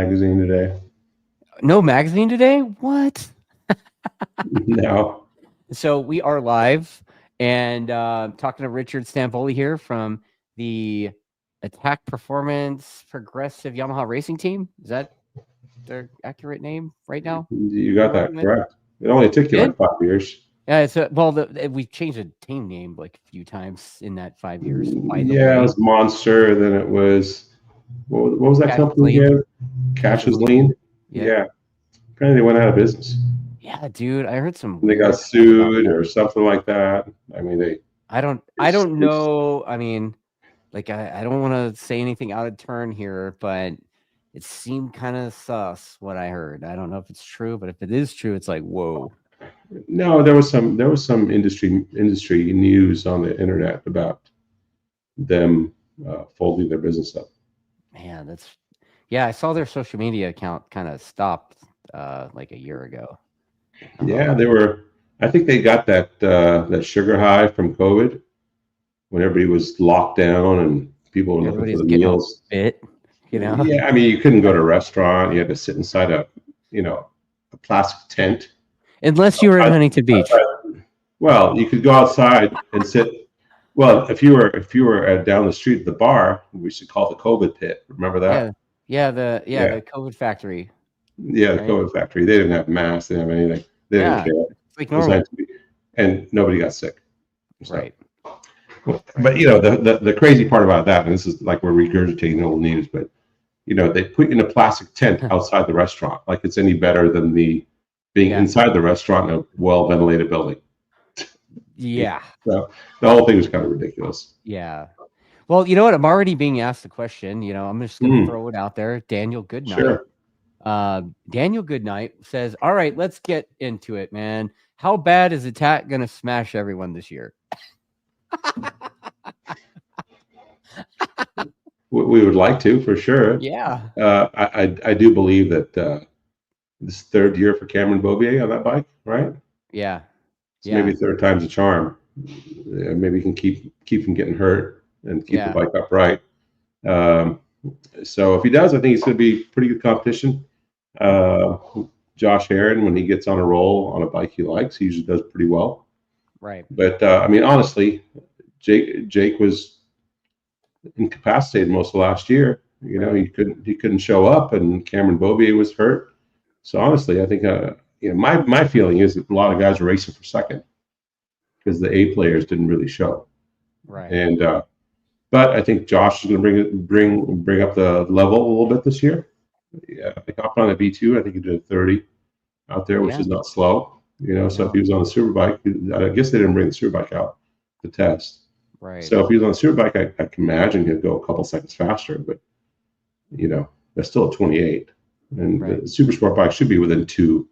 magazine today. No magazine today? What? No. So we are live and talking to Richard Stanboli here from the Attack Performance Progressive Yamaha Racing Team. Is that their accurate name right now? You got that correct. It only took you like 5 years. Yeah, it's we've changed the team name like a few times in that 5 years. By the Yeah, way, it was Monster. Then it was what was that Cash company Lean. again? Cash's Lean. Yeah. Apparently they went out of business. Yeah, dude, I heard some. They got sued or something like that. I mean, I don't know. I mean, like I don't want to say anything out of turn here, but it seemed kind of sus what I heard. I don't know if it's true, but if it is true, it's like whoa. No, there was some industry news on the internet about them folding their business up. Man, I saw their social media account kind of stopped like a year ago. Yeah, they were. I think they got that sugar high from COVID when everybody was locked down and people were looking for the meals. Yeah, I mean, you couldn't go to a restaurant. You had to sit inside a plastic tent. Unless you were at Huntington Beach. Well, you could go outside and sit. Well, if you were down the street at the bar, we should call it the COVID pit. Remember that? The COVID factory. Yeah, the COVID factory. They didn't have masks. They didn't have anything. They didn't care. It's like normal. And nobody got sick. So. Right. But the crazy part about that, and this is like we're regurgitating old news, but they put you in a plastic tent outside the restaurant, like it's any better than being inside the restaurant in a well-ventilated building. Yeah. So the whole thing was kind of ridiculous. Yeah. Well, you know what? I'm already being asked the question. I'm just going to throw it out there. Daniel Goodnight. Sure. Daniel Goodnight says, all right, let's get into it, man. How bad is Attack going to smash everyone this year? We would like to, for sure. Yeah. I do believe that this third year for Cameron Beaubier on that bike, right? Yeah. So maybe third time's a charm. Maybe he can keep from getting hurt and keep the bike upright. So if he does, I think it's going to be pretty good competition. Josh Heron, when he gets on a roll on a bike he likes, he usually does pretty well. Right. But I mean, honestly, Jake was incapacitated most of last year. He couldn't show up, and Cameron Beaubier was hurt. So honestly, I think my feeling is that a lot of guys are racing for second because the A players didn't really show. Right. And but I think Josh is going to bring up the level a little bit this year. Yeah, I hopped on a V2. I think he did a 30 out there, which is not slow. So if he was on the Superbike, I guess they didn't bring the Superbike out to test. Right. So if he was on the Superbike, I can imagine he'd go a couple seconds faster. But that's still a 28, and the Super Sport bike should be within 2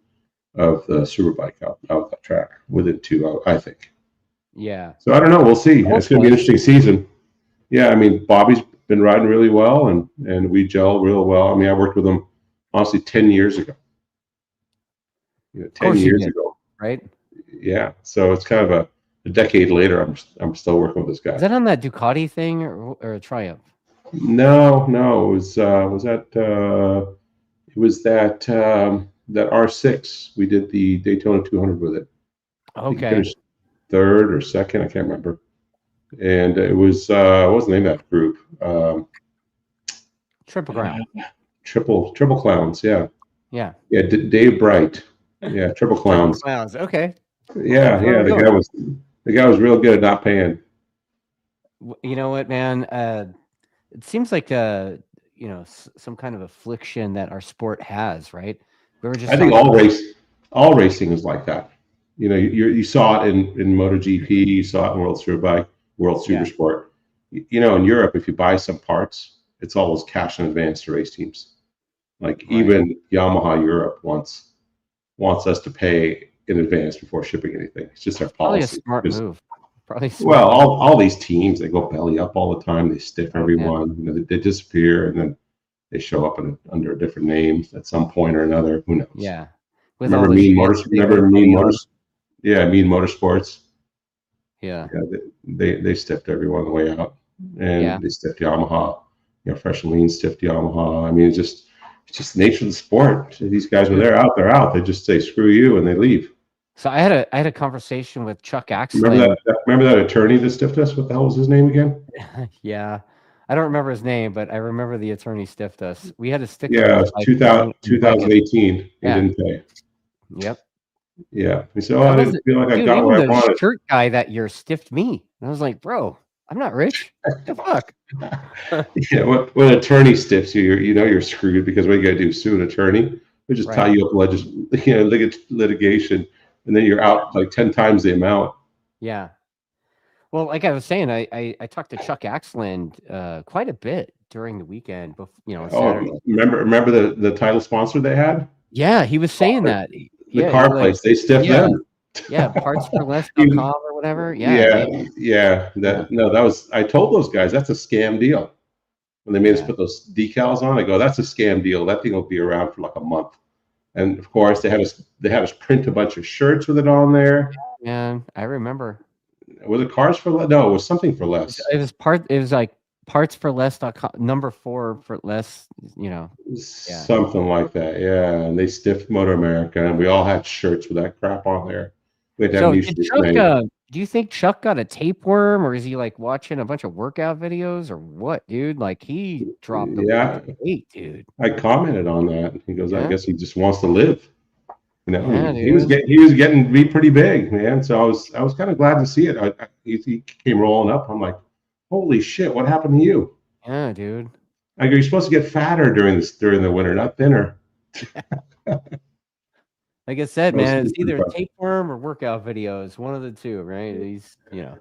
of the Superbike out that track. Within 2, I think. Yeah. So I don't know. We'll see. It's going to be an interesting season. Yeah, I mean, Bobby's been riding really well, and we gel real well. I mean, I worked with him honestly 10 years ago. 10 years ago, right? Yeah. So it's kind of a decade later. I'm still working with this guy. Is that on that Ducati thing or a Triumph? No. It was that that R6. We did the Daytona 200 with it. Okay. Finished third or second, I can't remember. And it was what was the name of that group? Triple Crown. Triple Clowns, yeah. Yeah. Yeah, Dave Bright. Yeah, Triple Clowns. Triple Clowns, okay. Yeah. The guy was real good at not paying. You know what, man? It seems like some kind of affliction that our sport has, right? I think all racing is like that. You saw it in MotoGP, you saw it in World Superbike, World Supersport. In Europe, if you buy some parts, it's always cash in advance to race teams. Like even Yamaha Europe wants us to pay in advance before shipping anything. It's just their policy. Probably a smart move. Well, all these teams, they go belly up all the time. They stiff everyone. They disappear, and then they show up under a different name at some point or another. Who knows? Yeah. Remember Mean Motorsports? Yeah, Mean Motorsports. Yeah. They stiffed everyone on the way out, and they stiffed Yamaha. Fresh and Lean stiffed Yamaha. I mean, It's just the nature of the sport. These guys, when they're out. They just say screw you and they leave. So I had a conversation with Chuck Axlin. Remember that attorney that stiffed us? What the hell was his name again? Yeah, I don't remember his name, but I remember the attorney stiffed us. We had to stick. Yeah, 2018. Yeah. He didn't pay. Yep. Yeah. He said, "Oh, I didn't feel like I got what I wanted." The shirt guy that year stiffed me. And I was like, bro, I'm not rich. What the fuck? Yeah, when an attorney stiffs you, you're screwed, because what you got to do is sue an attorney. They just tie you up litigation, and then you're out like 10 times the amount. Yeah. Well, like I was saying, I talked to Chuck Axland quite a bit during the weekend. Saturday. Remember the title sponsor they had? Yeah, he was saying that. The car place, they stiffed them. Yeah, partsforless.com or whatever. Yeah. That was, I told those guys that's a scam deal. When they made us put those decals on, I go, that's a scam deal. That thing will be around for like a month. And of course, they had us print a bunch of shirts with it on there. Yeah, I remember. Was it cars for less? No, it was something for less. It was like partsforless.com, number 4 for less, something like that. Yeah, and they stiffed MotoAmerica, and we all had shirts with that crap on there. We had to have new shirts made. Do you think Chuck got a tapeworm, or is he like watching a bunch of workout videos, or what, dude? Like he dropped a bunch of weight, dude. I commented on that. He goes, I guess he just wants to live. He was getting to be pretty big, man. So I was kind of glad to see it. He came rolling up. I'm like, holy shit, what happened to you? Yeah, dude. I go, you're supposed to get fatter during the winter, not thinner. Like I said, man, it's either tapeworm or workout videos, one of the two, right? He's, I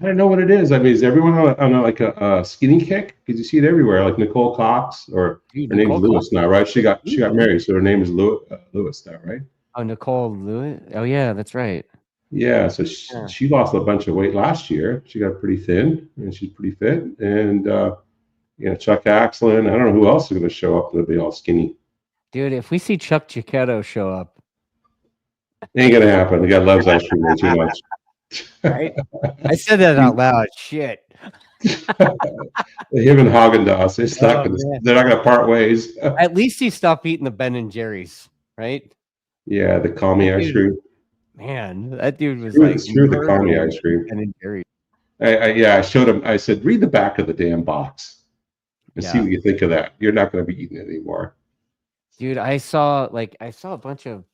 don't know what it is. I mean, is everyone on like a skinny kick? Because you see it everywhere, like Nicole Cox, or her name's Lewis now, right? She got married, so her name is Lewis now, right? Oh, Nicole Lewis. Oh yeah, that's right. Yeah, so she lost a bunch of weight last year. She got pretty thin, and she's pretty fit. And Chuck Axlin. I don't know who else is going to show up. They'll be all skinny. Dude, if we see Chuck Giacchetto show up, ain't gonna happen. The guy loves ice cream way too much. Right? I said that out loud. Shit. Him and Haagen-Dazs, they're not gonna part ways. At least he stopped eating the Ben and Jerry's, right? Yeah, the commie ice cream. Man, that dude was the commie ice cream. Ben and Jerry's. I showed him. I said, read the back of the damn box and see what you think of that. You're not going to be eating it anymore, dude. I saw a bunch of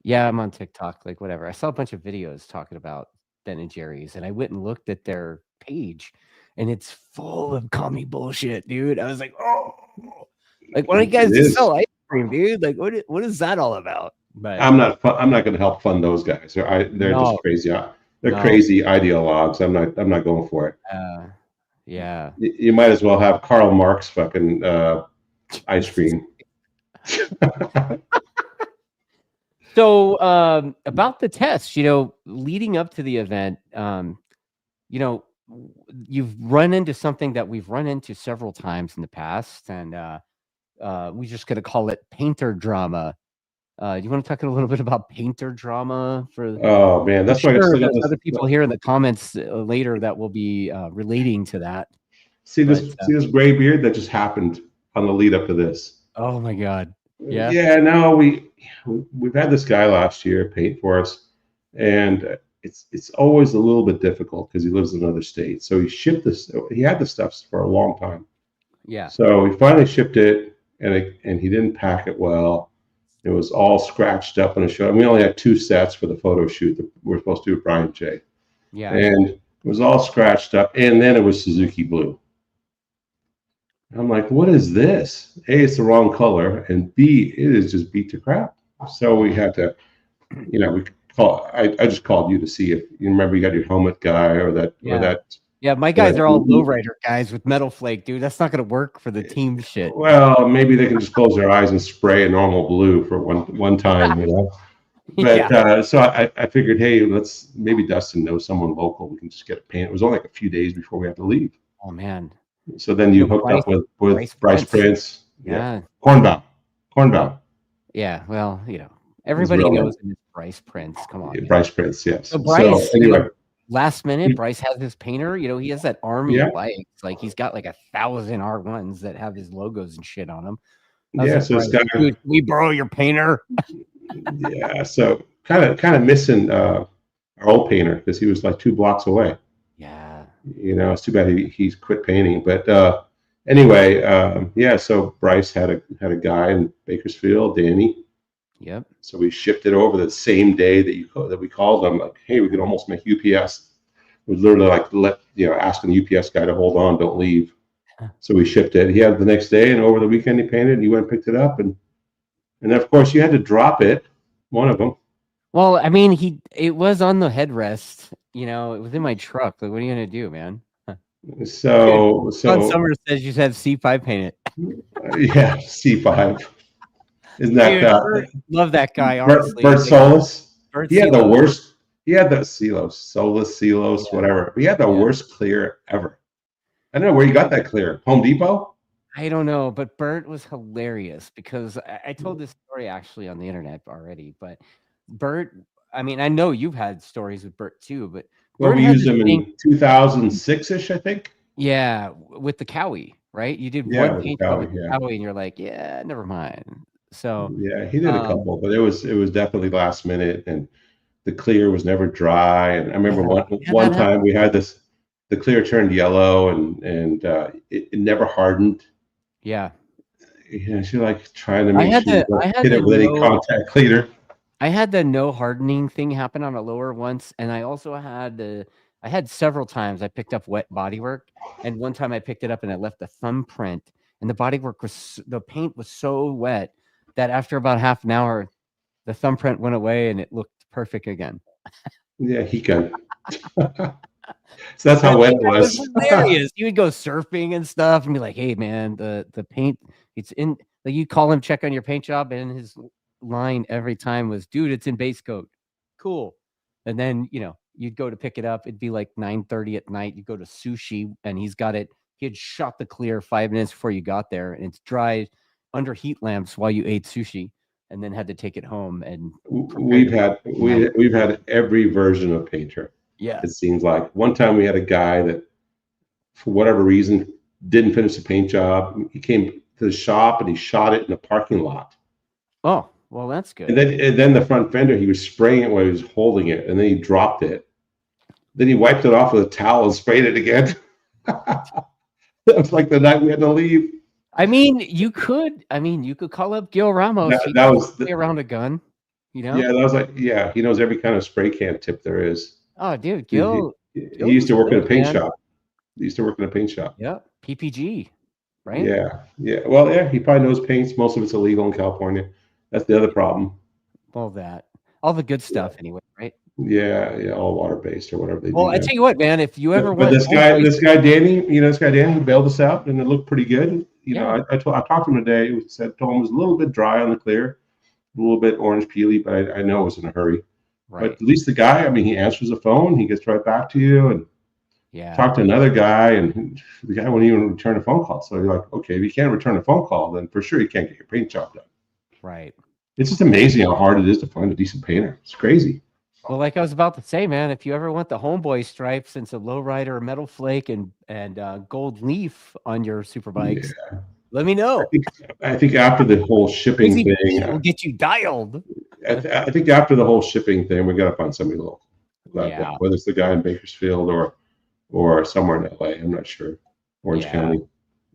I'm on TikTok, like whatever. I saw a bunch of videos talking about Ben and Jerry's, and I went and looked at their page, and it's full of commie bullshit, dude. I was like, oh, like why don't you guys just sell ice cream, dude? Like what is that all about? But I'm not going to help fund those guys. They're just crazy. They're crazy ideologues. I'm not going for it. Yeah. You might as well have Karl Marx fucking ice cream. So about the tests, leading up to the event, you've run into something that we've run into several times in the past, and we're just going to call it painter drama. You want to talk a little bit about painter drama? Oh man, that's why there's other people here in the comments later that will be relating to that. See this gray beard that just happened on the lead up to this. Oh my god. Yeah. Yeah. No, we've had this guy last year paint for us, and it's always a little bit difficult because he lives in another state. So he shipped this. He had the stuff for a long time. Yeah. So we finally shipped it, and he didn't pack it well. It was all scratched up on a show. And we only had 2 sets for the photo shoot that we're supposed to do with Brian J. Yeah. And it was all scratched up. And then it was Suzuki blue. I'm like, what is this? A, it's the wrong color. And B, it is just beat to crap. So we had to, I just called you to see if you remember you got your helmet guy or that. Yeah, my guys are all lowrider guys with metal flake, dude. That's not going to work for the team shit. Well, maybe they can just close their eyes and spray a normal blue for one time, But so I figured, hey, maybe Dustin knows someone local. We can just get it painted. It was only like a few days before we had to leave. Oh man. So then you hooked up with Bryce Prince. Yeah. Cornbow. Yeah. Well, everybody knows Bryce Prince. Come on. Bryce Prince. Yes. So Bryce, anyway. last minute, Bryce has his painter. You know, he has that army Yeah. of bikes. Like he's got like 1,000 R1s that have his logos and shit on them. Yeah. So this guy, dude, can we borrow your painter? yeah. So kind of missing our old painter because he was like 2 blocks away. Yeah. You know, it's too bad he's quit painting. But anyway, yeah. So Bryce had a guy in Bakersfield, Danny. Yep. So we shipped it over the same day that we called them. Like, hey, we could almost make UPS. We literally like asking the UPS guy to hold on, don't leave. So we shipped it. He had it the next day, and over the weekend he painted. And he went and picked it up, and of course you had to drop it. One of them. Well, I mean, it was on the headrest. You know, it was in my truck. Like, what are you gonna do, man? So John Summers says you should have C5 paint it. Yeah, C5. Isn't that Dude, love that guy, honestly. Bert Solis? He had the Silos. worst. He had the Silos, whatever. He had the worst clear ever. I don't know where you got that clear. Home Depot? I don't know, but Bert was hilarious because I told this story actually on the internet already. But Bert, I mean, I know you've had stories with Bert too, but Well, we used him in 2006-ish, I think. Yeah, with the Cowie, right? You did one paint job with the Cowie, and you're like, yeah, never mind. So yeah, he did a couple, but it was definitely last minute, and the clear was never dry. And I remember one time we had the clear turned yellow, and it never hardened. Yeah, you know, she like trying to make sure you hit it with any contact cleaner. I had the no hardening thing happen on a lower once, and I also had I had several times I picked up wet bodywork, and one time I picked it up and I left a thumbprint, and the paint was so wet that after about half an hour, the thumbprint went away and it looked perfect again. Yeah, he can. So that's how wet it was. Hilarious. You would go surfing and stuff and be like, hey man, the paint, it's in, like, you call him, check on your paint job, and his line every time was, dude, it's in base coat. Cool. And then, you know, you'd go to pick it up, it'd be like 9:30 at night. You go to Sushi and he had shot the clear 5 minutes before you got there, and it's dried under heat lamps while you ate sushi, and then had to take it home. And we've had every version of painter. Yeah, it seems like. One time we had a guy that, for whatever reason, didn't finish the paint job. He came to the shop and he shot it in a parking lot. Oh, well, that's good. And then the front fender, he was spraying it while he was holding it, and then he dropped it. Then he wiped it off with a towel and sprayed it again. That was like the night we had to leave. I mean, you could call up Gil Ramos. That was around a gun, you know? Yeah, that was like, yeah, he knows every kind of spray can tip there is. Oh, dude, Gil. He used to work in a paint shop. He used to work in a paint shop. Yeah, PPG, right? Yeah. Well, yeah, he probably knows paints. Most of it's illegal in California. That's the other problem. All the good stuff, anyway, right? Yeah, all water-based or whatever they do. Well, I tell you what, man, if you ever but this guy Danny, he bailed us out, and it looked pretty good. You know, I talked to him today. Told him it was a little bit dry on the clear, a little bit orange peely, but I know it was in a hurry. Right. But at least the guy, I mean, he answers the phone, he gets right back to you, and talk to another guy, and the guy won't even return a phone call. So you're like, okay, if you can't return a phone call, then for sure you can't get your paint job done. Right. It's just amazing how hard it is to find a decent painter. It's crazy. Well, like I was about to say, man, if you ever want the homeboy stripes and some lowrider, metal flake, and gold leaf on your Superbikes, let me know. I think after the whole shipping thing, will get you dialed. I think after the whole shipping thing, we got to find somebody local. Whether it's the guy in Bakersfield or somewhere in LA, I'm not sure. Orange County.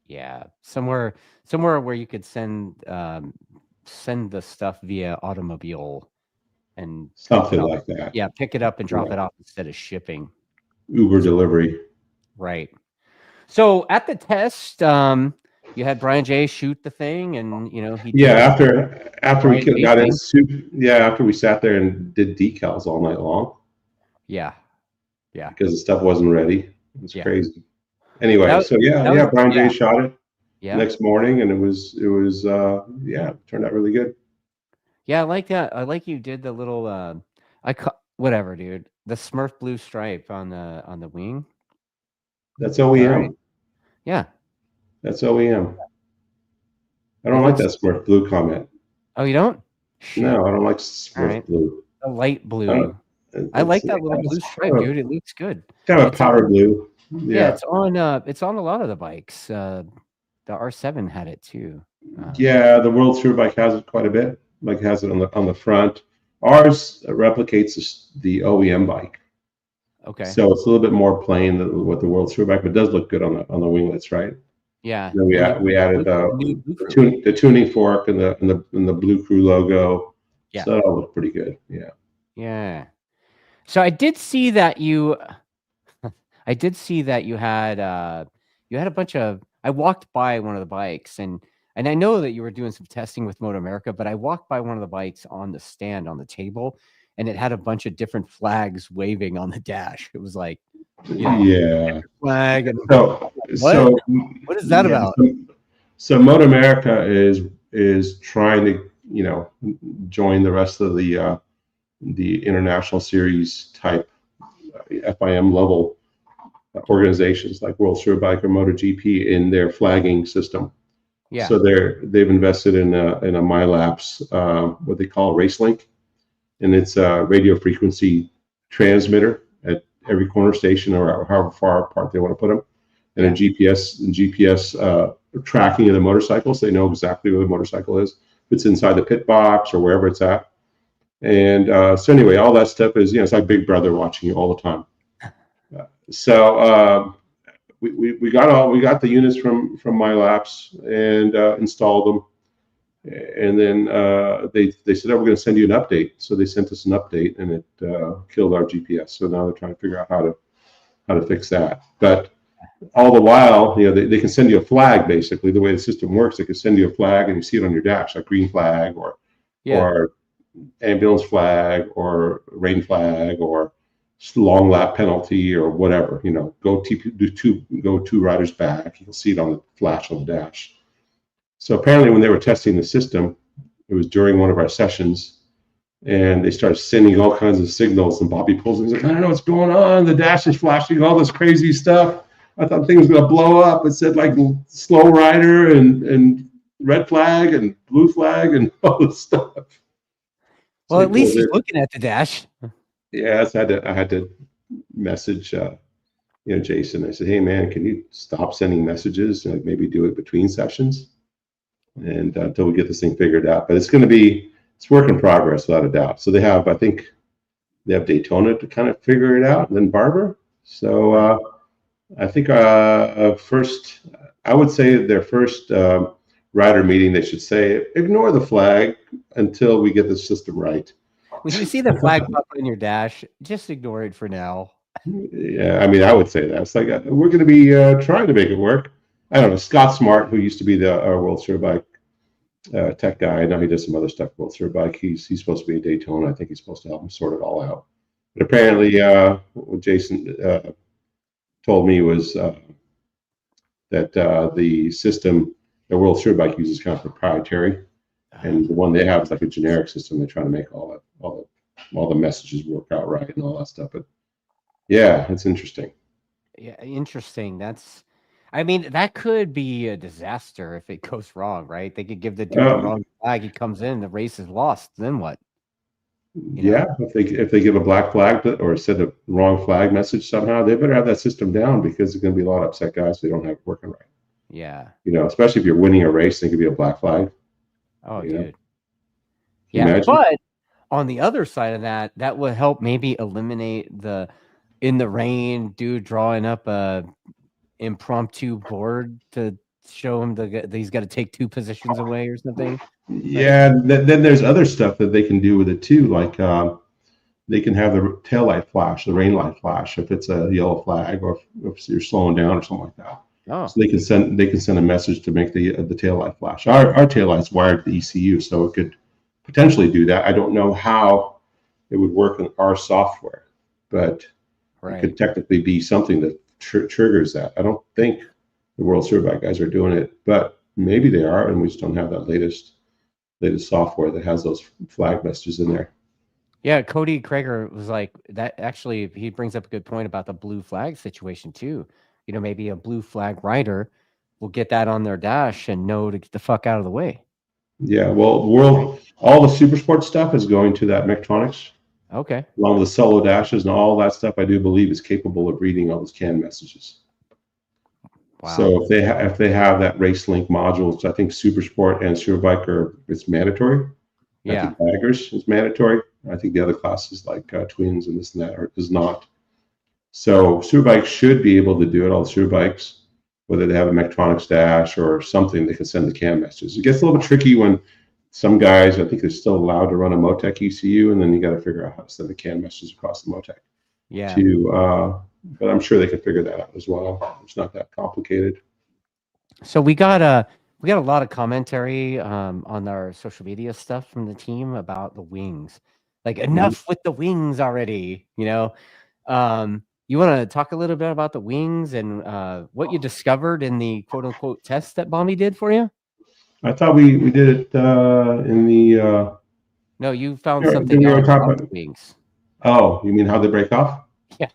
Yeah, somewhere where you could send the stuff via automobile and something like that. Yeah, pick it up and drop it off instead of shipping. Uber delivery. Right. So at the test, you had Brian J shoot the thing, and after we got in, after we sat there and did decals all night long. Yeah. Because the stuff wasn't ready. It was crazy. Anyway, Brian J shot it next morning, and it turned out really good. Yeah, I like that. I like you did the little whatever, dude. The Smurf blue stripe on the wing. That's OEM. Right. Yeah. That's OEM. I don't like that Smurf blue comment. Oh, you don't? No, I don't like Smurf blue. The light blue. I like It's, that little blue stripe, dude. It looks good. kind of a It's powder on, blue. yeah, Yeah. it's on a lot of the bikes. The R7 had it too. Yeah, the World Superbike has it quite a bit. Like has it on the front. Ours replicates the OEM bike, Okay. so it's a little bit more plain than what the World Superbike, but it does look good on the winglets, right? Yeah. Then we added new the tuning fork and the Blue Crew logo. Yeah. So that all looked pretty good. Yeah. Yeah. So I did see that you had a bunch of. I walked by one of the bikes and I know that you were doing some testing with MotoAmerica, but I walked by one of the bikes on the stand on the table, and it had a bunch of different flags waving on the dash. It was like, Yeah. flag and So what is that about? So MotoAmerica is trying to join the rest of the international series type FIM level organizations like World Superbike or MotoGP in their flagging system. Yeah. So they've invested in a MyLapse, what they call RaceLink, and it's a radio frequency transmitter at every corner station or however far apart they want to put them, and a GPS tracking of the motorcycles. They know exactly where the motorcycle is, if it's inside the pit box or wherever it's at. And so anyway, all that stuff is it's like Big Brother watching you all the time. So we got the units from MyLapse and installed them, and then they said, "Oh, we're going to send you an update." So they sent us an update, and it killed our GPS. So now they're trying to figure out how to fix that. But all the while, they can send you a flag. Basically, the way the system works, they can send you a flag, and you see it on your dash, like green flag or ambulance flag or rain flag or long lap penalty or whatever. Go two riders back. You'll see it on the flash on the dash. So apparently, when they were testing the system, it was during one of our sessions, and they started sending all kinds of signals. And Bobby pulls in. He's like, "I don't know what's going on. The dash is flashing all this crazy stuff. I thought things were gonna blow up." It said like slow rider and red flag and blue flag and all this stuff. Well, at least he's looking at the dash. Yeah, so I had to message Jason. I said, "Hey man, can you stop sending messages and maybe do it between sessions, and until we get this thing figured out." But it's work in progress without a doubt. So I think they have Daytona to kind of figure it out, and then Barber. So I think first, I would say their first rider meeting, they should say, ignore the flag until we get the system right. When you see the flag pop on your dash, just ignore it for now. Yeah, I mean, I would say that. It's like, we're going to be trying to make it work. I don't know. Scott Smart, who used to be the World Superbike tech guy, now he does some other stuff, World Superbike. He's supposed to be a Daytona. I think he's supposed to help him sort it all out. But apparently, what Jason told me was that the system the World Superbike uses kind of proprietary, and the one they have is like a generic system. They're trying to make all the messages work out right and all that stuff. But yeah, it's interesting. Yeah, interesting. That could be a disaster if it goes wrong, right? They could give the dude the wrong flag. He comes in, the race is lost. Then what? If they give a black flag or send a wrong flag message somehow, they better have that system down, because there's going to be a lot of upset guys who don't have it working right. Yeah. Especially if you're winning a race, it could be a black flag. Oh, dude. Yeah, imagine? But on the other side of that would help maybe eliminate in the rain dude drawing up a impromptu board to show him that he's got to take 2 positions away or something. Yeah, then there's other stuff that they can do with it too, like they can have the tail light flash, the rain light flash, if it's a yellow flag or if you're slowing down or something like that. Oh. So they can send a message to make the tail light flash. Our tail light's wired to the ECU, so it could potentially do that. I don't know how it would work in our software, but it could technically be something that triggers that. I don't think the World Superbike guys are doing it, but maybe they are, and we just don't have that latest software that has those flag messages in there. Yeah, Cody Krager was like that. Actually, he brings up a good point about the blue flag situation too. Maybe a blue flag rider will get that on their dash and know to get the fuck out of the way. Yeah, well, all the super sport stuff is going to that Mechatronics Okay. Along with the solo dashes and all that stuff, I do believe is capable of reading all those CAN messages. Wow. So if they have that race link module, which I think Super Sport and Superbike it's mandatory. I Yeah. think Baggers is mandatory. I think the other classes like Twins and this and that is not. So Superbike should be able to do it. All the Superbikes, whether they have a Mechatronics dash or something, they can send the CAN messages. It gets a little bit tricky when some guys, I think they're still allowed to run a Motec ECU, and then you got to figure out how to send the CAN messages across the Motec. Yeah. But I'm sure they can figure that out as well. It's not that complicated. So we got a lot of commentary on our social media stuff from the team about the wings. Like, enough with the wings already, you know. You want to talk a little bit about the wings and what you discovered in the quote unquote test that Bombi did for you? I thought we did it in the. No, you found Did something we ever else talk about about the wings. Oh, you mean how they break off? Yeah.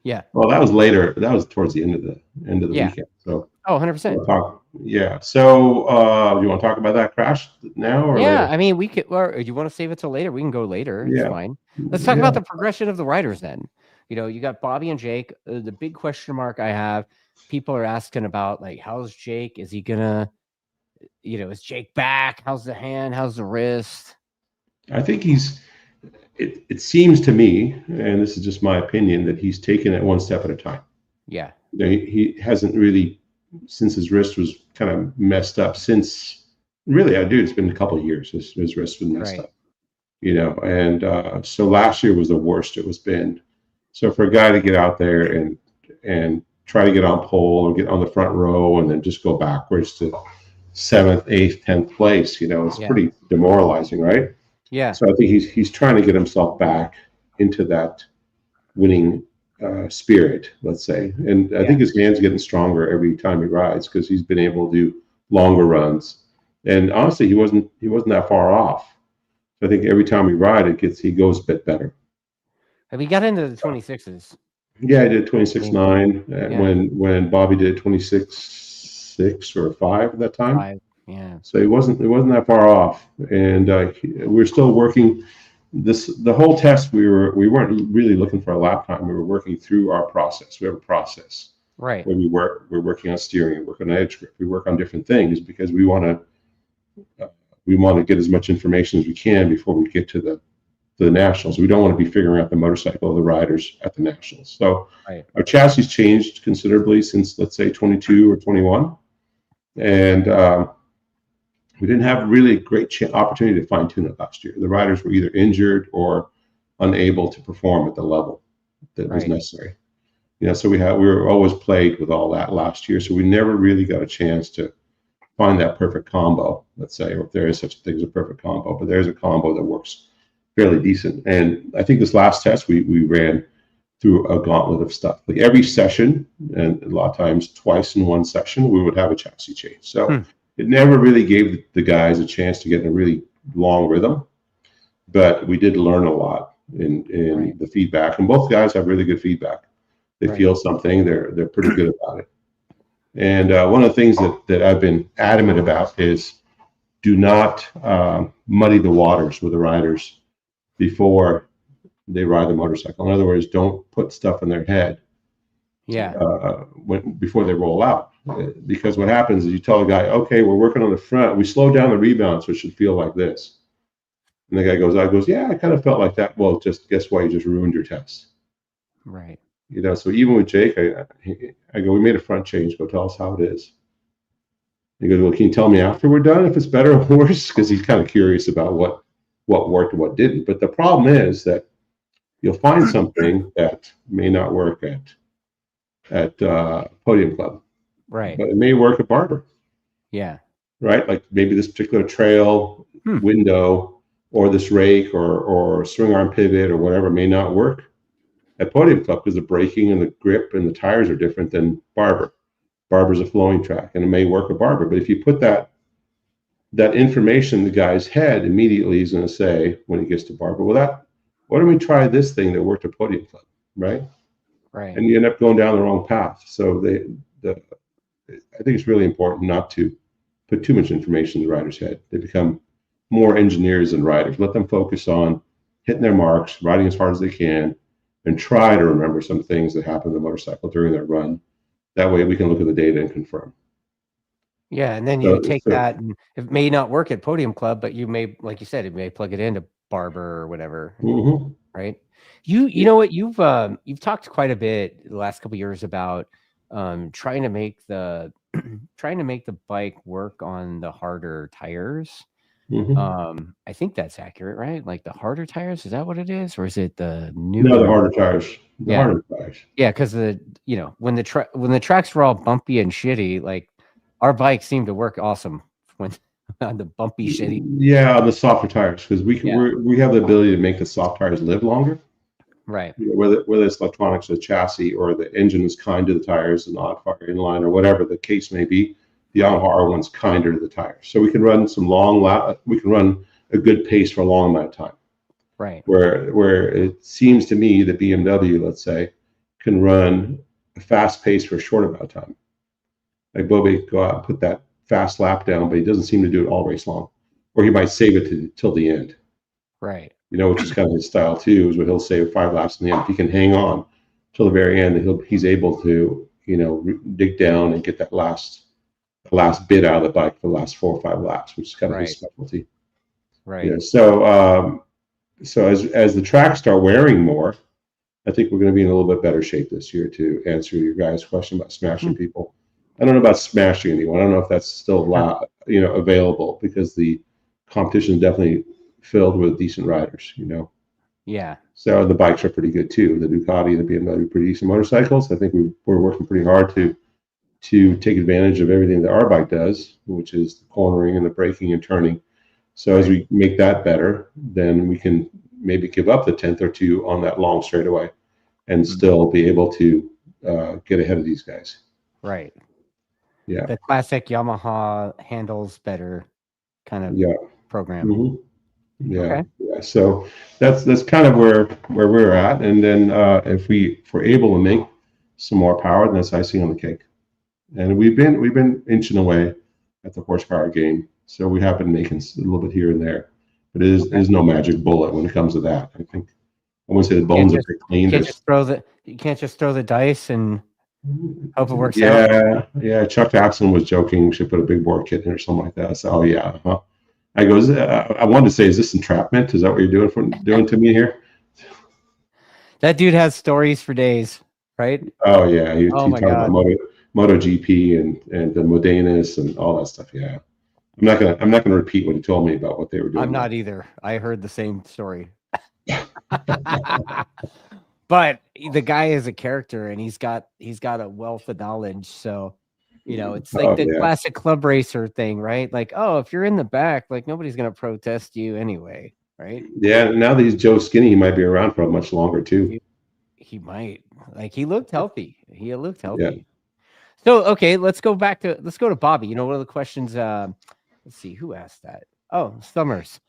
Yeah. Well, that was later. That was towards the end of the Yeah. weekend. So. Oh, 100%. Yeah. So, you want to talk about that crash now or Yeah, later? I mean, we could. Or you want to save it till later? We can go later. It's Yeah. fine. Let's talk Yeah. about the progression of the riders then. You know, you got Bobby and Jake. The big question mark I have, people are asking about, like, how's Jake? Is he gonna, you know, is Jake back? How's the hand? How's the wrist? I think it seems to me, and this is just my opinion, that he's taken it one step at a time. Yeah. You know, he hasn't really, since his wrist was kind of messed up, it's been a couple of years, his wrist was messed up, you know, and so last year was the worst it was been. So for a guy to get out there and try to get on pole or get on the front row and then just go backwards to 7th, 8th, 10th place, you know, it's pretty demoralizing, right? Yeah. So I think he's trying to get himself back into that winning spirit, let's say. And I think his hand's getting stronger every time he rides because he's been able to do longer runs. And honestly, he wasn't that far off. So I think every time we ride, he goes a bit better. Have we got into the 26s? Yeah, I did 26.9 when Bobby did 26.6 or 5 at that time. 5. Yeah. So it wasn't that far off, and we're still working. The whole test we weren't really looking for a lap time. We were working through our process. We have a process, right? Where we're working on steering, we work on edge grip, we work on different things because we want to get as much information as we can before we get to the nationals. We don't want to be figuring out the motorcycle of the riders at the nationals. So our chassis changed considerably since, let's say, 22 or 21, and we didn't have really a great opportunity to fine tune it last year. The riders were either injured or unable to perform at the level that was necessary. You know, so we were always plagued with all that last year. So we never really got a chance to find that perfect combo, let's say, or if there is such a thing as a perfect combo, but there's a combo that works fairly decent. And I think this last test we ran through a gauntlet of stuff. Like every session, and a lot of times twice in one session, we would have a chassis change. So it never really gave the guys a chance to get in a really long rhythm, but we did learn a lot in the feedback. And both guys have really good feedback. They feel something, they're pretty good about it. And one of the things that I've been adamant about is do not muddy the waters with the riders before they ride the motorcycle. In other words, don't put stuff in their head before they roll out. Because what happens is you tell a guy, okay, we're working on the front. We slow down the rebound so it should feel like this. And the guy goes, yeah, I kind of felt like that. Well, just guess what? You just ruined your test. Right. You know, so even with Jake, I go, we made a front change. Go tell us how it is. He goes, well, can you tell me after we're done if it's better or worse? Because he's kind of curious about what worked and what didn't. But the problem is that you'll find something that may not work at Podium Club. Right. But it may work at Barber. Yeah. Right? Like maybe this particular trail window or this rake or swing arm pivot or whatever may not work at Podium Club because the braking and the grip and the tires are different than Barber. Barber's a flowing track and it may work at Barber. But if you put that information in the guy's head, immediately he's going to say when he gets to Barber, well, why don't we try this thing that worked at Podium Club? Right? Right. And you end up going down the wrong path. So I think it's really important not to put too much information in the rider's head. They become more engineers than riders. Let them focus on hitting their marks, riding as hard as they can, and try to remember some things that happened to the motorcycle during their run. That way we can look at the data and confirm. Yeah, and then you take that, and it may not work at Podium Club, but you may, like you said, it may plug it into Barber or whatever, right? You know what, you've talked quite a bit the last couple of years about trying to make the bike work on the harder tires. I think that's accurate, right? Like the harder tires, is that what it is, or is it the new? No, the harder tires. Harder tires. Yeah, because when the tracks were all bumpy and shitty, like our bikes seem to work awesome when on the bumpy shitty. Yeah, on the softer tires, because we have the ability to make the soft tires live longer. Right. Whether it's electronics or the chassis, or the engine is kind to the tires, the non-fire inline, or whatever the case may be, the Yamaha one's kinder to the tires. So we can run some we can run a good pace for a long amount of time. Right. Where it seems to me that BMW, let's say, can run a fast pace for a short amount of time. Like Bobby go out and put that fast lap down, but he doesn't seem to do it all race long. Or he might save it till the end. Right. Which is kind of his style too, is where he'll save 5 laps in the end. If he can hang on till the very end, he's able to, dig down and get that last bit out of the bike for the last 4 or 5 laps, which is kind of his specialty. Right. Yeah. So as the tracks start wearing more, I think we're going to be in a little bit better shape this year to answer your guys' question about smashing people. I don't know about smashing anyone. I don't know if that's still available, because the competition is definitely filled with decent riders. Yeah. So the bikes are pretty good too. The Ducati and the BMW are pretty decent motorcycles. I think we're working pretty hard to take advantage of everything that our bike does, which is the cornering and the braking and turning. So as we make that better, then we can maybe give up the 10th or 2 on that long straightaway and still be able to get ahead of these guys. Right. Yeah. The classic Yamaha handles better kind of program. Yeah. Okay. Yeah. So that's kind of where we're at. And then if we're able to make some more power, then that's icing on the cake. And we've been inching away at the horsepower game. So we have been making a little bit here and there, but it is no magic bullet when it comes to that. I think I wouldn't say the bones are pretty clean. You can't just throw the dice and hope it works out. Yeah. Chuck Axon was joking we should put a big bore kit in or something like that. So I goes, I wanted to say, is this entrapment? Is that what you're doing to me here? That dude has stories for days, right? Oh yeah, he my talked about MotoGP and the Modenas and all that stuff. Yeah, I'm not gonna repeat what he told me about what they were doing. I'm not either. I heard the same story. But the guy is a character, and he's got a wealth of knowledge. So, it's like the classic club racer thing, right? Like, if you're in the back, like nobody's gonna protest you anyway, right? Yeah. Now that he's Joe Skinny, he might be around for much longer too. He might. Like, he looked healthy. Yeah. So, okay, let's go to Bobby. One of the questions. Let's see who asked that. Oh, Summers.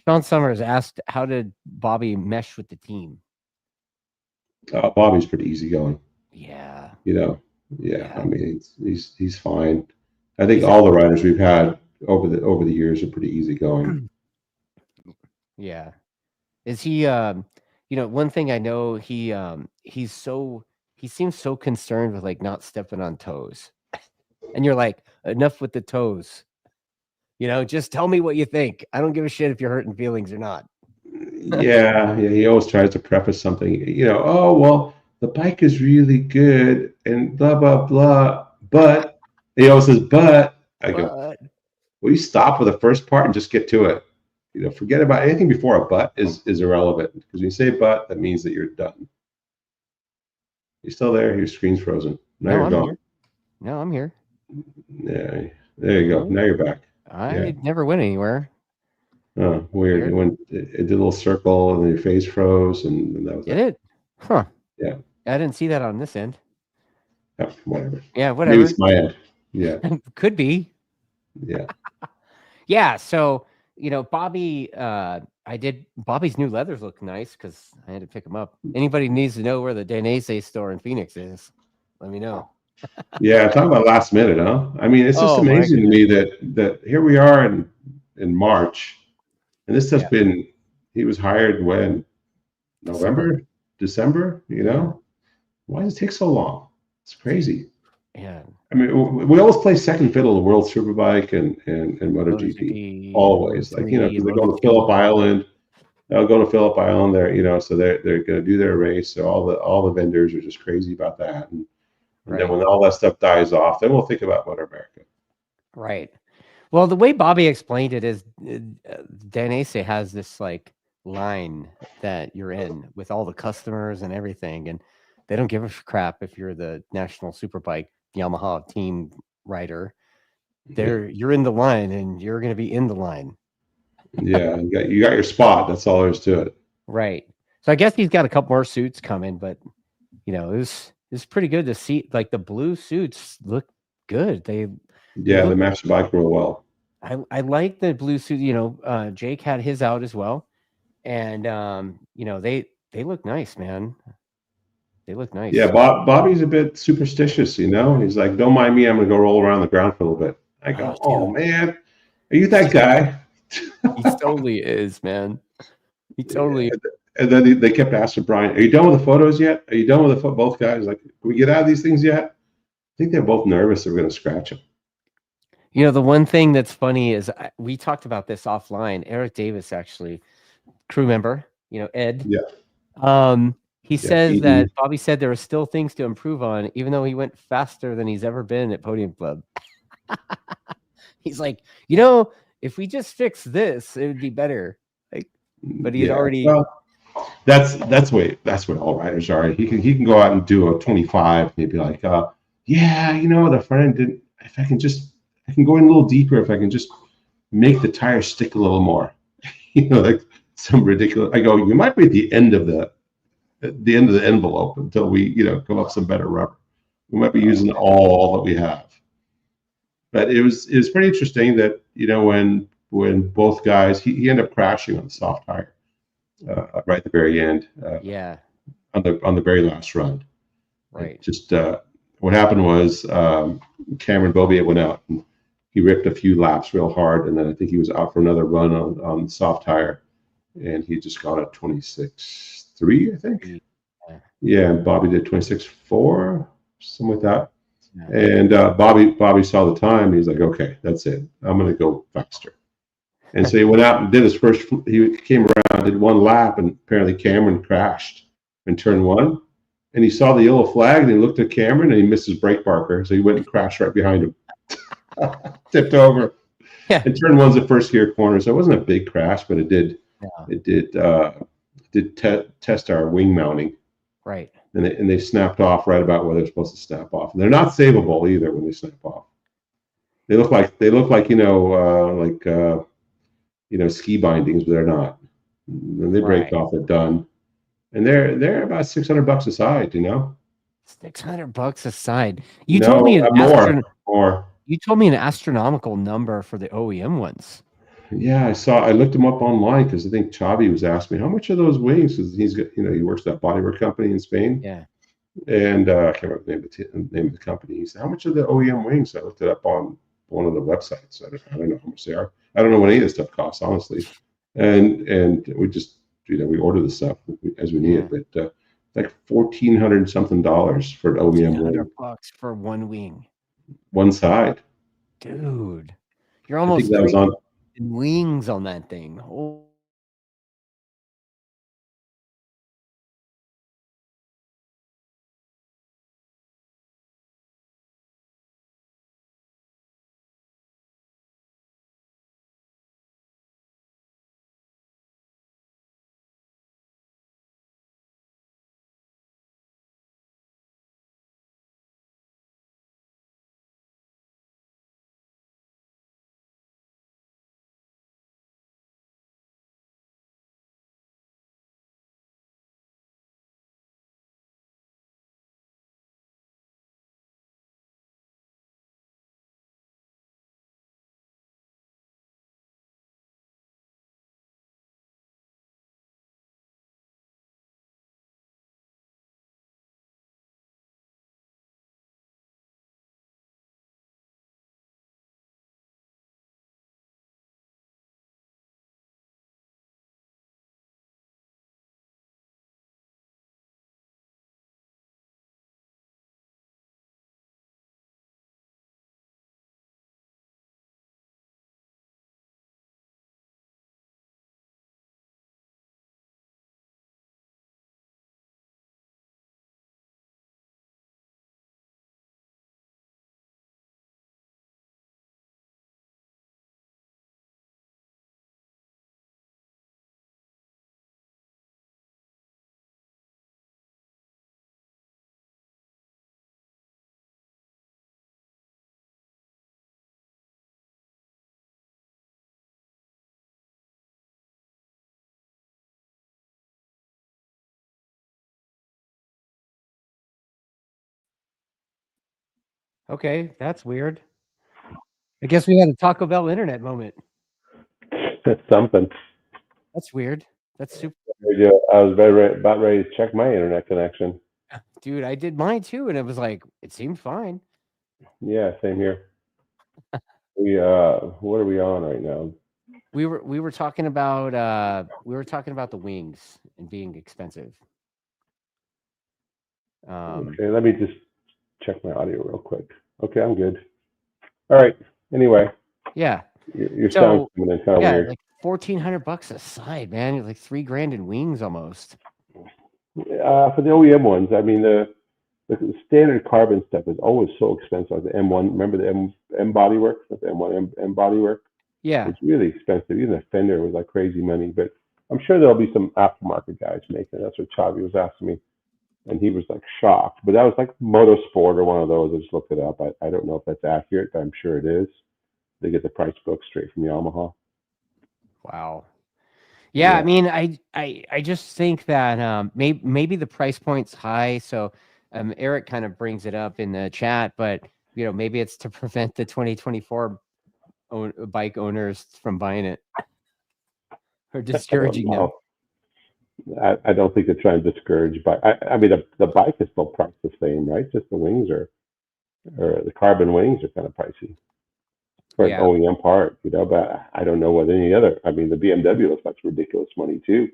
Sean Summers asked, "How did Bobby mesh with the team?" Bobby's pretty easygoing. Yeah. I mean, he's fine. I think all the riders we've had over the years are pretty easygoing. Yeah. Is he? One thing I know, he seems so concerned with like not stepping on toes, and you're like, enough with the toes. Just tell me what you think. I don't give a shit if you're hurting feelings or not. Yeah. He always tries to preface something. Oh well, the bike is really good and blah blah blah. But he always says, "But." I go, "Will you stop with the first part and just get to it? Forget about anything before a but is irrelevant, because when you say but, that means that you're done." You still there? Your screen's frozen. Now you're gone. Here. No, I'm here. Yeah. There you go. Now you're back. I never went anywhere. Oh, weird. It did a little circle and then your face froze, and that was it. Huh. Yeah. I didn't see that on this end. Oh, whatever. Yeah, whatever. Maybe it's my end. Yeah. Could be. Yeah. Yeah. So, Bobby, Bobby's new leathers look nice because I had to pick them up. Anybody needs to know where the Dainese store in Phoenix is, let me know. Yeah. Talk about last minute, huh? I mean, it's just amazing to me that here we are in March, And this has been, he was hired when? November, December, you know? Why does it take so long? It's crazy. Yeah. I mean, we always play second fiddle to World Superbike and MotoGP. Always. Like, you know, because they go to Phillip Island. They'll go to Phillip Island there, you know, so they're going to do their race. So all the vendors are just crazy about that. And then when all that stuff dies off, then we'll think about MotoAmerica. Right. Well, the way Bobby explained it is Danese has this like line that you're in with all the customers and everything, and they don't give a crap if you're the national Superbike Yamaha team rider. You're in the line, and you're going to be in the line. Yeah, you got your spot. That's all there is to it. Right. So I guess he's got a couple more suits coming, but you know, it's pretty good to see. Like the blue suits look good. They match the bike real well. I like the blue suit. You know, Jake had his out as well, and you know, they look nice, man. They look nice. Yeah, Bobby's a bit superstitious, you know. He's like, "Don't mind me. I'm gonna go roll around the ground for a little bit." I go, "Oh man, are you that guy?" He totally is, man. He totally. And then they kept asking Brian, "Are you done with the photos yet? Are you done with the both guys? Like, can we get out of these things yet?" I think they're both nervous they're going to scratch him. You know, the one thing that's funny is we talked about this offline. Eric Davis, actually, crew member, you know, Ed. Yeah. He says that Bobby said there are still things to improve on, even though he went faster than he's ever been at Podium Club. He's like, you know, if we just fix this, it would be better. Like, but he's already. Well, that's what all riders are. He can go out and do a 25, and he'd be like, yeah, you know, the front end didn't. If I can go in a little deeper. If I can just make the tire stick a little more, you know, like some ridiculous. I go, you might be at the end of the envelope until we, you know, come up some better rubber. We might be using all that we have. But it was pretty interesting that, you know, when both guys, he ended up crashing on the soft tire right at the very end. On the very last run. Right. Just what happened was Cameron Bobier went out and he ripped a few laps real hard, and then I think he was out for another run on the soft tire, and he just got a 26.3, I think. Yeah, and Bobby did 26.4, something like that. And Bobby saw the time. He's like, okay, that's it. I'm going to go faster. And so he went out and did his first. He came around, did one lap, and apparently Cameron crashed in turn one. And he saw the yellow flag, and he looked at Cameron, and he missed his brake marker, so he went and crashed right behind him, tipped over. Yeah. And turn one's the first gear corner, so it wasn't a big crash, but it did. Yeah. It did test our wing mounting. Right. And they snapped off right about where they're supposed to snap off. And they're not savable either when they snap off. They look like ski bindings, but they're not. When they break off, they're done. And they're about $600 a side, you know. $600 a side. You told me more. You told me an astronomical number for the OEM ones. Yeah, I looked them up online because I think Chavi was asking me how much are those wings, because he's got, you know, he works at that bodywork company in Spain. Yeah. And I can't remember the name of the company. He said, how much are the OEM wings? I looked it up on one of the websites. I don't know how much they are. I don't know what any of this stuff costs, honestly. And we just, you know, we order the stuff as we need it. But like $1,400 something for an OEM wing. $100 for one wing. One side. Dude, you're almost wings on that thing. Oh. Okay, that's weird. I guess we had a Taco Bell internet moment. That's something. That's weird. That's super. Yeah, I was about ready to check my internet connection. Dude, I did mine too, and it was like it seemed fine. Yeah, same here. What are we on right now? We were talking about the wings and being expensive. Okay, let me just check my audio real quick. Okay, I'm good. All right. Anyway, Yeah. your So, sound's coming in kind of weird. like $1,400 a side, man. You're like $3,000 in wings almost. For the OEM ones, I mean the standard carbon stuff is always so expensive. Like the M1, remember the M bodywork, like the M1 M bodywork? Yeah. It's really expensive. Even the fender was like crazy money, but I'm sure there'll be some aftermarket guys making it. That's what Chavi was asking me, and he was like shocked. But that was like Motorsport or one of those. I just looked it up. I don't know if that's accurate, but I'm sure it is. They get the price book straight from Yamaha. Wow. Yeah, I mean, I just think that maybe the price point's high. So Eric kind of brings it up in the chat, but maybe it's to prevent the 2024 bike owners from buying it or discouraging them. I don't think they're trying to discourage, but I mean the bike is still priced the same, right? Just the wings or the carbon wings are kind of pricey for an OEM part, But I don't know what any other. I mean, the BMW looks like ridiculous money too.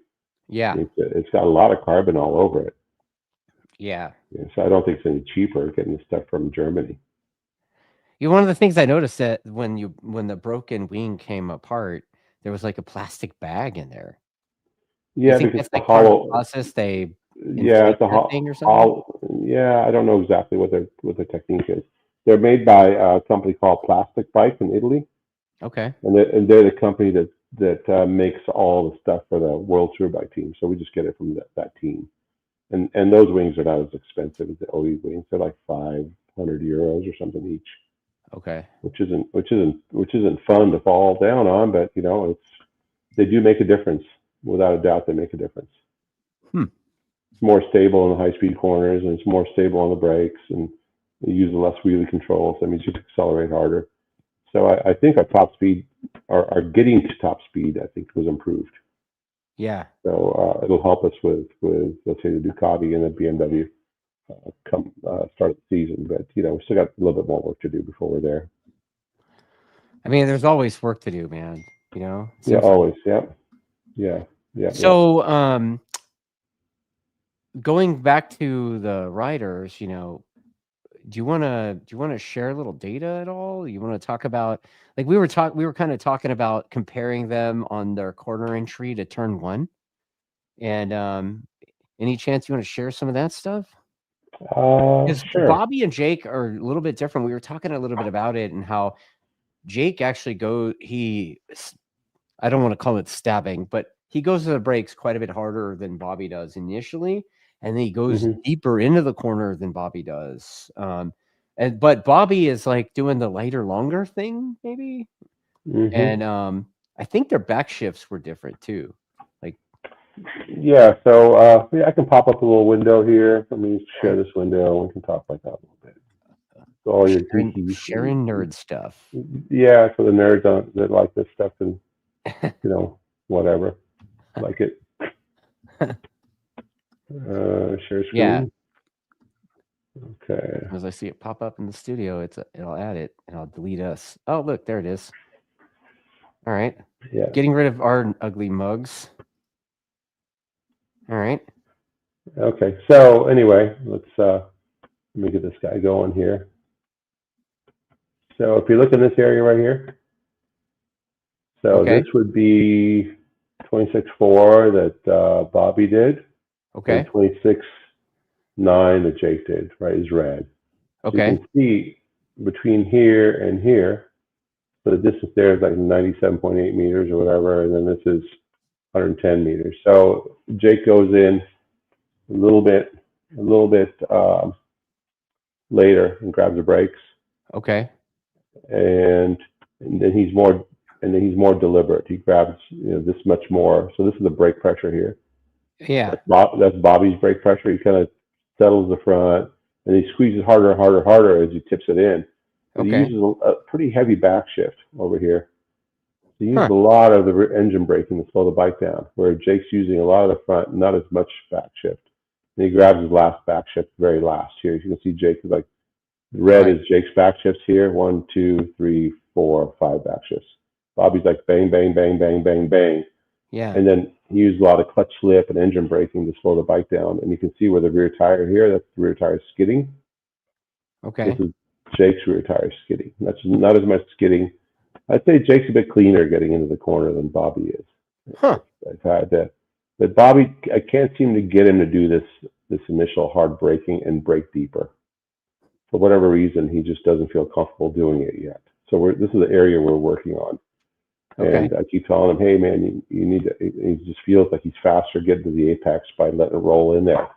Yeah, it's got a lot of carbon all over it. Yeah. So I don't think it's any cheaper getting the stuff from Germany. One of the things I noticed that when the broken wing came apart, there was like a plastic bag in there. Yeah, because it's like the part of the hollow process. They it's a thing or something. Yeah, I don't know exactly what the technique is. They're made by a company called Plastic Bike in Italy. Okay. And they're the company that makes all the stuff for the World Superbike team. So we just get it from that team. And those wings are not as expensive as the OE wings. They're like €500 or something each. Okay. Which isn't fun to fall down on, but they do make a difference. Without a doubt, they make a difference. It's more stable in the high-speed corners, and it's more stable on the brakes, and you use less wheelie control, so that means you can accelerate harder. So I think our top speed, our getting to top speed, I think was improved. Yeah. So it'll help us with let's say the Ducati and the BMW come start of the season, but we still got a little bit more work to do before we're there. I mean, there's always work to do, man. Yeah, always. Yeah. So, going back to the riders, do you want to share a little data at all? You want to talk about, like, we were kind of talking about comparing them on their corner entry to turn one, and any chance you want to share some of that stuff? Sure. Bobby and Jake are a little bit different. We were talking a little bit about it and how Jake actually I don't want to call it stabbing, but he goes to the brakes quite a bit harder than Bobby does initially, and then he goes deeper into the corner than Bobby does. But Bobby is like doing the lighter, longer thing, maybe. And I think their back shifts were different too. Like, yeah. So I can pop up a little window here. Let me share this window. We can talk like that a little bit. So all your sharing nerd stuff. Yeah, for the nerds that like this stuff and whatever, like it. Share screen. Yeah. Okay. As I see it pop up in the studio, it'll add it and I'll delete us. Oh, look, there it is. All right. Yeah. Getting rid of our ugly mugs. All right. Okay. So anyway, let me get this guy going here. So if you look in this area right here, so this would be 26.4 that Bobby did. Okay. And 26.9 that Jake did, right, is red. Okay. So you can see between here and here, so the distance there is like 97.8 meters or whatever, and then this is 110 meters. So Jake goes in a little bit later and grabs the brakes. Okay. And then he's more deliberate. He grabs this much more. So this is the brake pressure here. Yeah. That's Bobby's brake pressure. He kind of settles the front, and he squeezes harder and harder and harder as he tips it in. But he Okay. uses a pretty heavy back shift over here. He uses Huh. a lot of the engine braking to slow the bike down, where Jake's using a lot of the front, not as much back shift. And he grabs his last back shift very last here. You can see Jake is like, red Right. is Jake's back shifts here. 1, 2, 3, 4, 5 back shifts. Bobby's like bang, bang, bang, bang, bang, bang. Yeah. And then he used a lot of clutch slip and engine braking to slow the bike down. And you can see where the rear tire here, that's the rear tire skidding. Okay. This is Jake's rear tire skidding. That's not as much skidding. I'd say Jake's a bit cleaner getting into the corner than Bobby is. Huh. I've had that. But Bobby, I can't seem to get him to do this initial hard braking and brake deeper. For whatever reason, he just doesn't feel comfortable doing it yet. So this is the area we're working on. Okay. And I keep telling him, hey, man, you need to, he just feels like he's faster getting to the apex by letting it roll in there.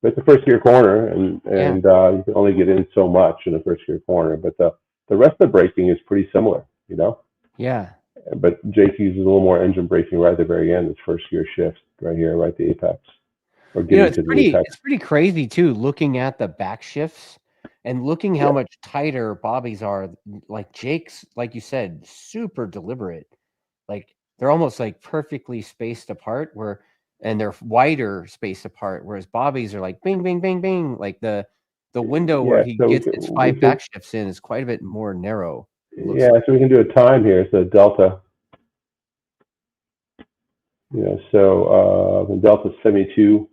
But it's a first gear corner, and you can only get in so much in a first gear corner. But the rest of the braking is pretty similar, you know? Yeah. But Jake uses a little more engine braking right at the very end, this first gear shift right here, right at the apex. Or getting to the apex. It's pretty crazy too, looking at the back shifts and looking how much tighter Bobby's are. Like Jake's, like you said, super deliberate. Like they're almost like perfectly spaced apart, and they're wider spaced apart, whereas Bobby's are like bing, bing, bing, bing. Like the window where he so gets his 5 back shifts in is quite a bit more narrow. So we can do a time here. So delta. So the delta is 72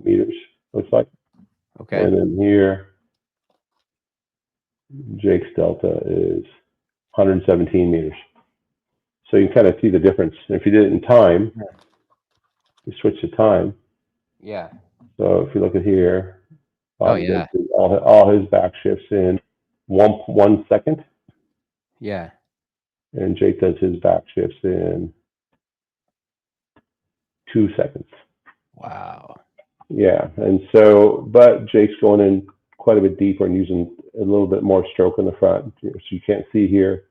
meters, looks like. Okay. And then here, Jake's delta is 117 meters. So you can kind of see the difference. And if you did it in time, you switch to time. Yeah. So if you look at here, Bobby does all his back shifts in 1 second. Yeah. And Jake does his back shifts in 2 seconds. Wow. Yeah, and so, but Jake's going in quite a bit deeper and using a little bit more stroke in the front, so you can't see here,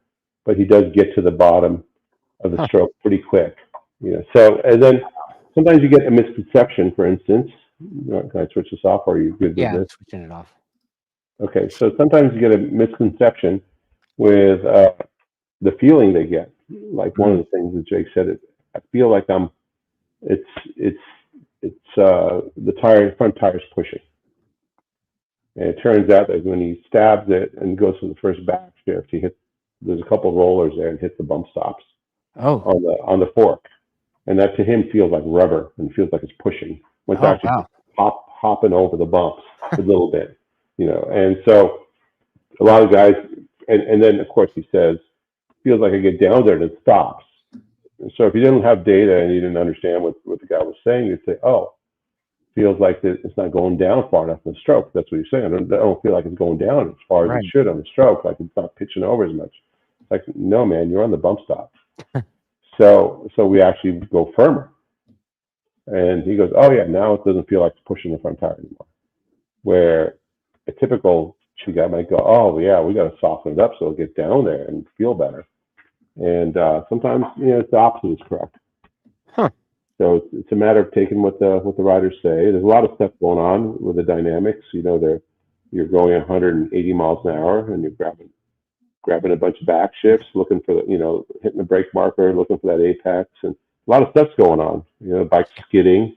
but he does get to the bottom of the stroke pretty quick. So, and then sometimes you get a misconception. For instance, can I switch this off, or are you good with this? Switching it off. Okay, so sometimes you get a misconception with the feeling they get. Like one of the things that Jake said, I feel like the front tire is pushing. And it turns out that when he stabs it and goes for the first back shift, there's a couple of rollers there and hits the bump stops on the fork. And that to him feels like rubber and feels like it's pushing. When it's actually hopping over the bumps a little bit, And so a lot of guys, and then of course he says, feels like I get down there and it stops. So if you didn't have data and you didn't understand what the guy was saying, you'd say, oh, feels like it's not going down far enough in the stroke. That's what you're saying. I don't feel like it's going down as far as it should on the stroke, like it's not pitching over as much. It's like, no, man, you're on the bump stop. So we actually go firmer. And he goes, oh, yeah, now it doesn't feel like it's pushing the front tire anymore. Where a typical guy might go, oh, yeah, we got to soften it up so it'll get down there and feel better. And sometimes, it's the opposite is correct. So it's a matter of taking what the riders say. There's a lot of stuff going on with the dynamics. You're going 180 miles an hour and you're grabbing a bunch of back shifts, looking for hitting the brake marker, looking for that apex, and a lot of stuff's going on. The bike's skidding,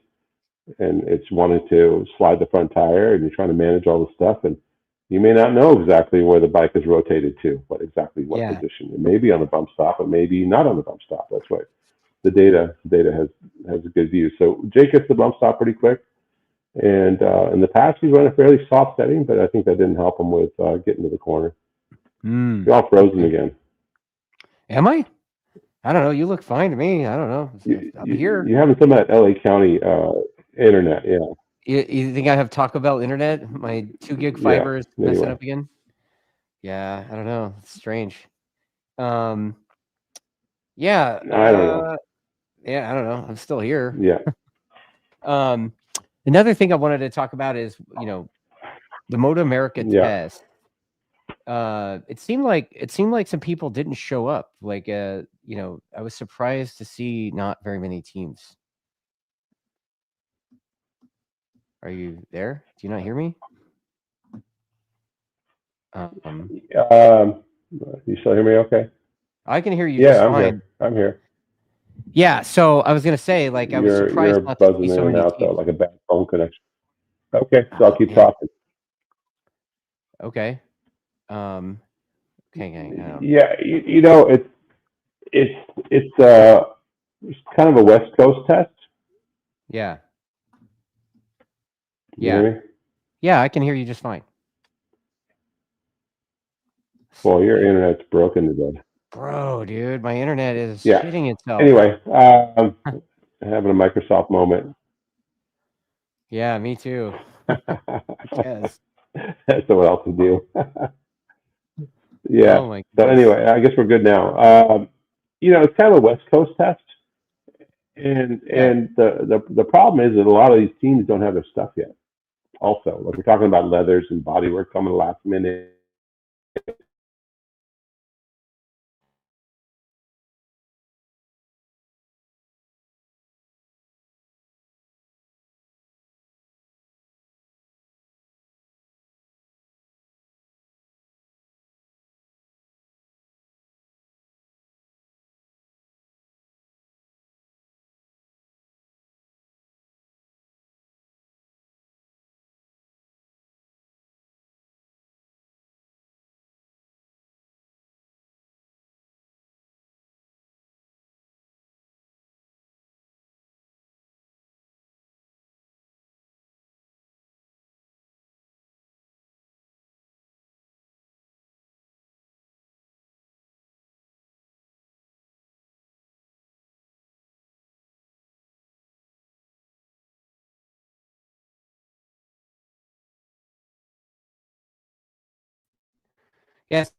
and it's wanting to slide the front tire, and you're trying to manage all the stuff, and you may not know exactly where the bike is rotated to, what position. It may be on the bump stop, it may be not on the bump stop. That's right. The data has a good view. So Jake gets the bump stop pretty quick, and in the past he's run a fairly soft setting, but I think that didn't help him with getting to the corner. You're all frozen again. Am I? I don't know. You look fine to me. I don't know. I'm here. You having some of that LA County internet, yeah. You think I have Taco Bell internet? My 2 gig fiber is messing up again. Yeah, I don't know. It's strange. Yeah. I don't know. Yeah, I don't know. I'm still here. Yeah. Another thing I wanted to talk about is, the MotoAmerica test. It seemed like some people didn't show up. Like, I was surprised to see not very many teams. Are you there? Do you not hear me? You still hear me? Okay. I can hear you Yeah, just I'm fine. here. I'm here. Yeah, so I was gonna say, like, I was surprised You're not to buzzing see in so and many out though, teams. like a bad phone connection. Okay, so I'll Oh, keep man. talking. Okay. Okay. Yeah, you know, it's kind of a West Coast test. Yeah. You hear me? Yeah, I can hear you just fine. Well, your internet's broken today. Bro, dude, my internet is Yeah. shitting itself. Anyway, having a Microsoft moment. Yeah, me too. Yes. That's what else to do. Yeah. Oh my So goodness. anyway, I guess we're good now. You know, it's kind of a West Coast test, and Yeah. the problem is that a lot of these teams don't have their stuff yet. Also, like we're talking about leathers and bodywork coming last minute. Yes.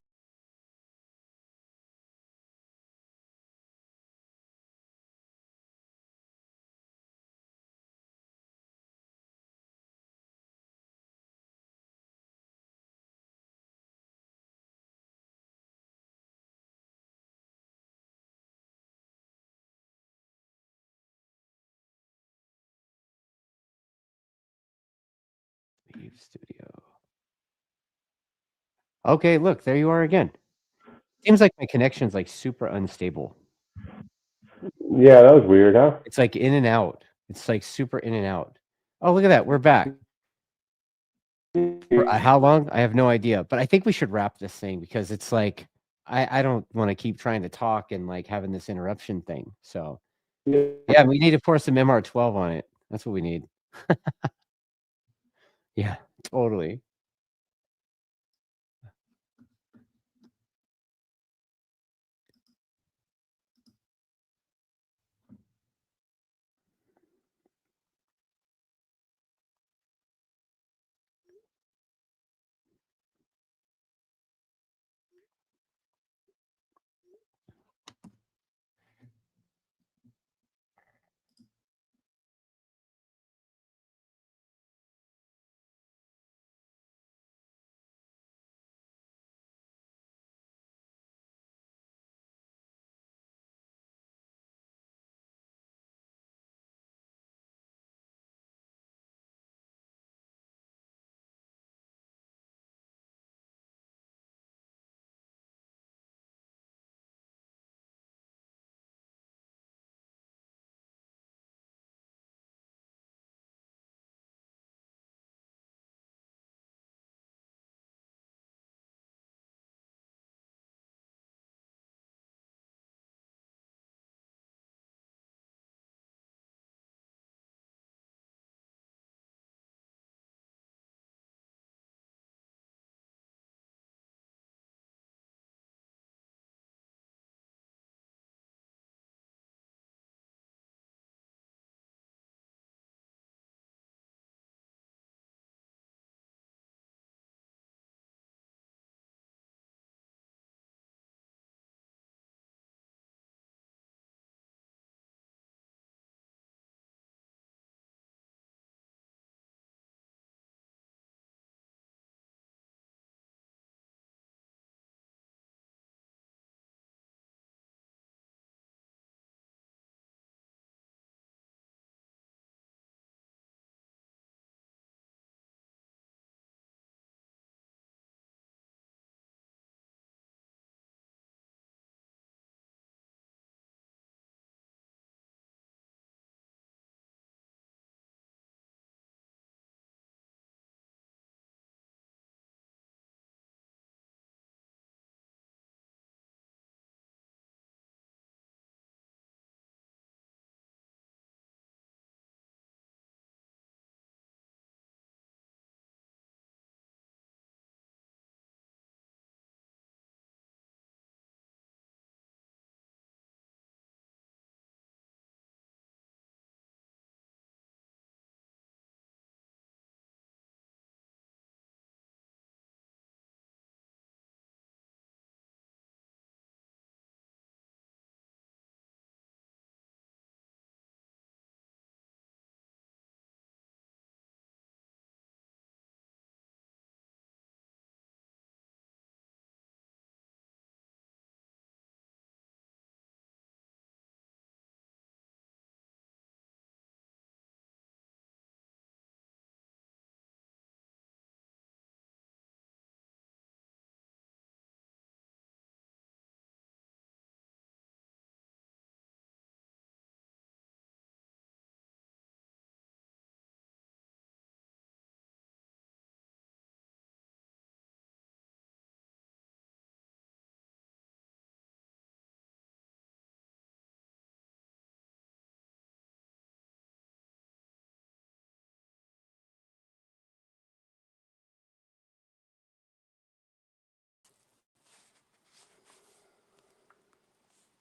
Leave studio. Okay, look, there you are again. Seems like my connection's like super unstable. Yeah, that was weird, huh? It's like in and out. It's like super in and out. Oh, look at that. We're back. For how long? I have no idea. But I think we should wrap this thing because it's like I don't want to keep trying to talk and like having this interruption thing. So yeah, we need to pour some MR12 on it. That's what we need. Yeah, totally.